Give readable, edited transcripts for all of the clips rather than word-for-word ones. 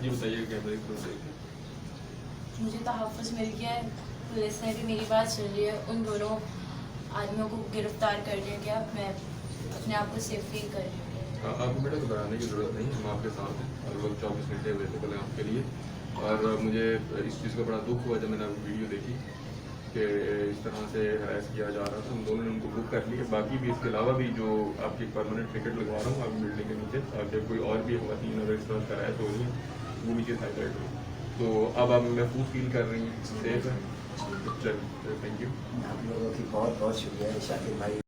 जी बताइए कैमरे की तरफ देखिए। मुझे तहफ़्फ़ुज़ मिल गया है। पुलिस ने भी मेरी बात सुन ली है। उन दोनों आदमियों को गिरफ़्तार कर लिया गया। मैं अपने आप को सेफ फील कर रही हूँ। आपको बेटा घबराने की ज़रूरत नहीं, हम आपके साथ हैं, हर वक्त 24 घंटे अवेलेबल हैं आपके लिए। और मुझे इस चीज़ का बड़ा दुख हुआ जब मैंने आपकी वीडियो देखी कि इस तरह से हरास किया जा रहा था। हम दोनों ने उनको बुक कर लिया। बाकी भी इसके अलावा भी जो आपकी परमानेंट टिकट लगवा रहा हूँ आपकी बिल्डिंग के नीचे, ताकि कोई और भी ख़वातीन अगर इस तरह हरास हो रही हैं वो नीचे हाईलाइट हो। तो अब आप महफूज फील कर रही हैं, सेफ है। चलिए थैंक यू। आप लोगों की बहुत बहुत शुक्रिया शाकिर भाई।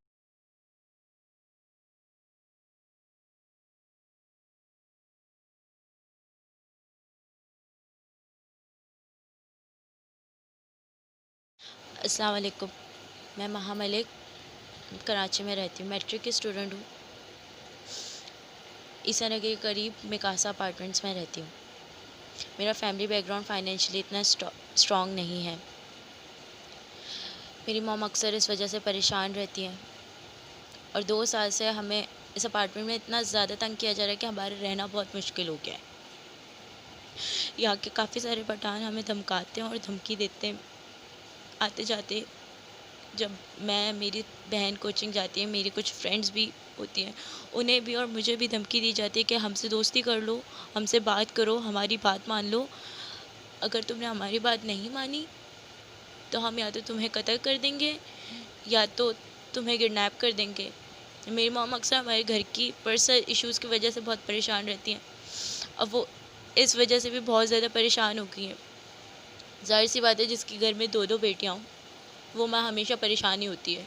अस्सलाम वालेकुम। मैं महा मलिक कराची में रहती हूँ, मैट्रिक की स्टूडेंट हूँ। ईसा नगर के करीब मिकासा अपार्टमेंट्स में रहती हूँ। मेरा फैमिली बैकग्राउंड फाइनेंशियली इतना स्ट्रॉन्ग नहीं है। मेरी मॉम अक्सर इस वजह से परेशान रहती हैं और 2 साल से हमें इस अपार्टमेंट में इतना ज़्यादा तंग किया जा रहा है कि हमारा रहना बहुत मुश्किल हो गया है। यहाँ के काफ़ी सारे पठान हमें धमकाते हैं और धमकी देते हैं आते जाते। जब मेरी बहन कोचिंग जाती है, मेरी कुछ फ्रेंड्स भी होती हैं, उन्हें भी और मुझे भी धमकी दी जाती है कि हमसे दोस्ती कर लो, हमसे बात करो, हमारी बात मान लो। अगर तुमने हमारी बात नहीं मानी तो हम या तो तुम्हें कत्ल कर देंगे या तो तुम्हें किडनैप कर देंगे। मेरी मॉम अक्सर हमारे घर की पर्सनल इश्यूज़ की वजह से बहुत परेशान रहती हैं। अब वो इस वजह से भी बहुत ज़्यादा परेशान हो गई हैं। ज़ाहिर सी बात है, जिसके घर में 2-2 बेटियाँ हों वो माँ हमेशा परेशान ही होती है।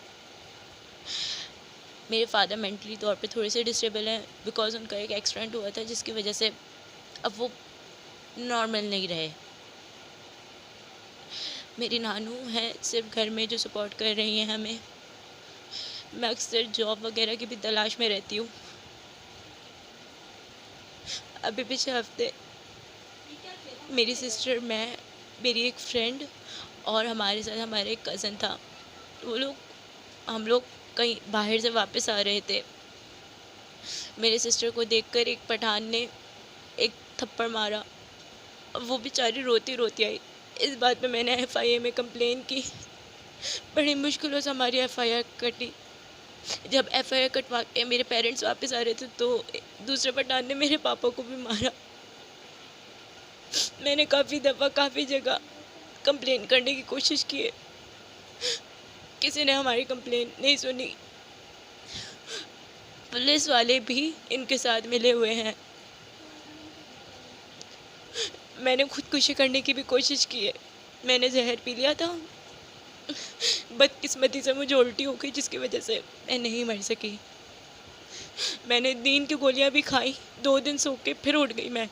मेरे फादर मेंटली तौर पे थोड़े से डिसेबल हैं बिकॉज़ उनका एक एक्सीडेंट हुआ था जिसकी वजह से अब वो नॉर्मल नहीं रहे। मेरी नानू हैं सिर्फ घर में जो सपोर्ट कर रही हैं हमें। मैं अक्सर जॉब वगैरह की भी तलाश में रहती हूँ। अभी पिछले हफ्ते मेरी सिस्टर, मैं, मेरी एक फ्रेंड और हमारे साथ हमारा एक कज़न था। हम लोग कहीं बाहर से वापस आ रहे थे। मेरे सिस्टर को देखकर एक पठान ने एक थप्पड़ मारा। अब वो बेचारी रोती रोती आई। इस बात पे मैंने एफआईए में कंप्लेन की। बड़ी मुश्किलों से हमारी एफआईआर कटी। जब एफआईआर कटवा के मेरे पेरेंट्स वापस आ रहे थे तो दूसरे पठान ने मेरे पापा को भी मारा। मैंने काफ़ी दफ़ा काफ़ी जगह कंप्लेन करने की कोशिश की है, किसी ने हमारी कंप्लेन नहीं सुनी। पुलिस वाले भी इनके साथ मिले हुए हैं। मैंने खुदकुशी करने की भी कोशिश की है। मैंने जहर पी लिया था, बदकिस्मती से मुझे उल्टी हो गई जिसकी वजह से मैं नहीं मर सकी। मैंने नींद की गोलियां भी खाई, 2 दिन सो के फिर उठ गई। मैं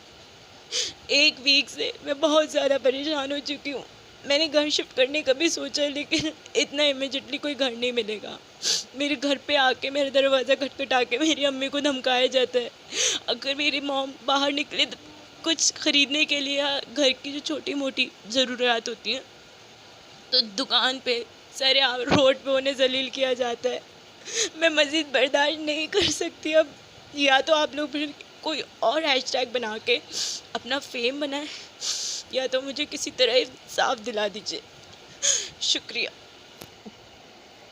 1 वीक से मैं बहुत ज़्यादा परेशान हो चुकी हूँ। मैंने घर शिफ्ट करने का भी सोचा लेकिन इतना इमीडिएटली कोई घर नहीं मिलेगा। मेरे घर पे आके मेरा दरवाज़ा खटखटा के मेरी अम्मी को धमकाया जाता है। अगर मेरी मॉम बाहर निकले तो कुछ ख़रीदने के लिए या घर की जो छोटी मोटी ज़रूरियात होती हैं तो दुकान पे सरेआम रोड पे उन्हें जलील किया जाता है। मैं मज़ीद बर्दाश्त नहीं कर सकती अब। या तो आप लोग फिर कोई और हैशटैग बना के अपना फेम बनाएं या तो मुझे किसी तरह इंसाफ दिला दीजिए। शुक्रिया।